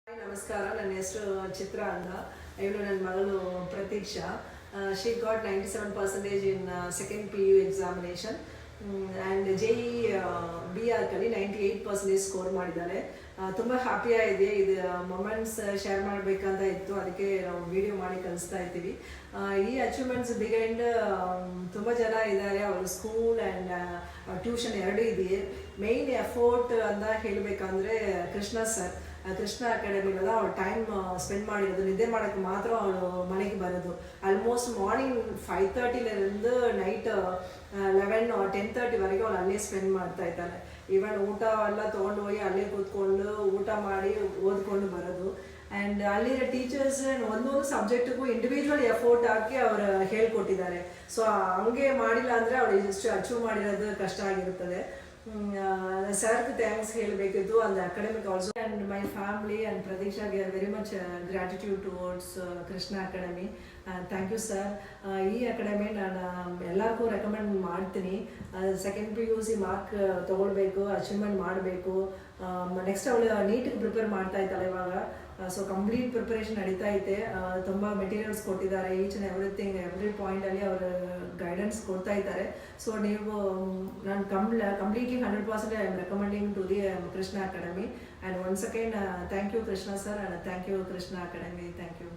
Hi ನಮಸ್ಕಾರ. ನನ್ನ ಹೆಸರು ಚಿತ್ರ ಅಂತ. ಇವಳು ನನ್ನ ಮಗಳು Prateeksha. She got 97% in second PU examination and JEE BRಕಲ್ಲಿ 98% ಸ್ಕೋರ್ ಮಾಡಿದ್ದಾಳೆ. ತುಂಬ ಹ್ಯಾಪಿಯಾಗಿದೆ. ಇದು ಮೊಮೆಂಟ್ಸ್ ಶೇರ್ ಮಾಡಬೇಕಂತ ಇತ್ತು, ಅದಕ್ಕೆ ನಾವು ವಿಡಿಯೋ ಮಾಡಿ ಕಳಿಸ್ತಾ ಇದ್ದೀವಿ. ಈ ಅಚೀವ್ಮೆಂಟ್ಸ್ ಬಿಗೈಂಡ್ ತುಂಬ ಜನ ಇದ್ದಾರೆ. ಅವರು ಸ್ಕೂಲ್ ಆ್ಯಂಡ್ ಟ್ಯೂಷನ್ ಎರಡೂ ಇದೆಯೇ. ಮೇಯ್ನ್ ಎಫೋರ್ಟ್ ಅಂತ ಹೇಳಬೇಕಂದ್ರೆ ಕೃಷ್ಣ ಅಕಾಡೆಮಿಲೆಲ್ಲ ಅವಳು ಟೈಮ್ ಸ್ಪೆಂಡ್ ಮಾಡಿರೋದು. ನಿದ್ದೆ ಮಾಡೋಕ್ಕೆ ಮಾತ್ರ ಅವಳು ಮನೆಗೆ ಬರೋದು. ಆಲ್ಮೋಸ್ಟ್ ಮಾರ್ನಿಂಗ್ 5:30ಲಿಂದ ನೈಟ್ 11 or 10:30ವರೆಗೆ ಅವಳು ಅಲ್ಲೇ ಸ್ಪೆಂಡ್ ಮಾಡ್ತಾ ಇದ್ದಾಳೆ. ಈವನ್ ಊಟ ಎಲ್ಲ ತೊಗೊಂಡು ಹೋಗಿ ಅಲ್ಲೇ ಕೂತ್ಕೊಂಡು ಊಟ ಮಾಡಿ ಓದ್ಕೊಂಡು ಬರೋದು. ಆ್ಯಂಡ್ ಅಲ್ಲಿರೋ ಟೀಚರ್ಸ್ ಒಂದೊಂದು ಸಬ್ಜೆಕ್ಟಿಗೂ ಇಂಡಿವಿಜುವಲ್ ಎಫೋರ್ಟ್ ಹಾಕಿ ಅವರು ಹೇಳ್ಕೊಟ್ಟಿದ್ದಾರೆ. ಸೊ ಹಂಗೆ ಮಾಡಿಲ್ಲ ಅಂದರೆ ಅವಳು ಇಷ್ಟು ಅಚೀವ್ ಮಾಡಿರೋದು ಕಷ್ಟ ಆಗಿರುತ್ತದೆ. ಸರ್ಗೆ ಥ್ಯಾಂಕ್ಸ್ ಹೇಳಬೇಕಿತ್ತು on the academic also and my family and ಪ್ರತೀಕ್ಷಾಗೆ are very much gratitude towards Krishna academy. Thank you sir. ಈ ಅಕಾಡೆಮಿ ನಾನು ಎಲ್ಲರಿಗೂ ರೆಕಮೆಂಡ್ ಮಾಡ್ತೀನಿ. ಸೆಕೆಂಡ್ PUC ಮಾರ್ಕ್ ತೊಗೊಳ್ಬೇಕು, ಅಚೀವ್ಮೆಂಟ್ ಮಾಡಬೇಕು. ನೆಕ್ಸ್ಟ್ ಅವಳು ನೀಟಿಗೆ ಪ್ರಿಪೇರ್ ಮಾಡ್ತಾ ಇದ್ದಾಳೆ ಇವಾಗ. ಸೊ ಕಂಪ್ಲೀಟ್ ಪ್ರಿಪರೇಷನ್ ನಡೀತಾ ಐತೆ. ತುಂಬ ಮೆಟೀರಿಯಲ್ಸ್ ಕೊಟ್ಟಿದ್ದಾರೆ. ಈಚ್ ಆ್ಯಂಡ್ ಎವ್ರಿ ಪಾಯಿಂಟಲ್ಲಿ ಅವರು ಗೈಡೆನ್ಸ್ ಕೊಡ್ತಾ ಇದ್ದಾರೆ. ಸೊ ನೀವು ನಾನು completely 100% I am recommending to the Krishna Academy. And once again thank you Krishna sir and thank you Krishna academy. Thank you.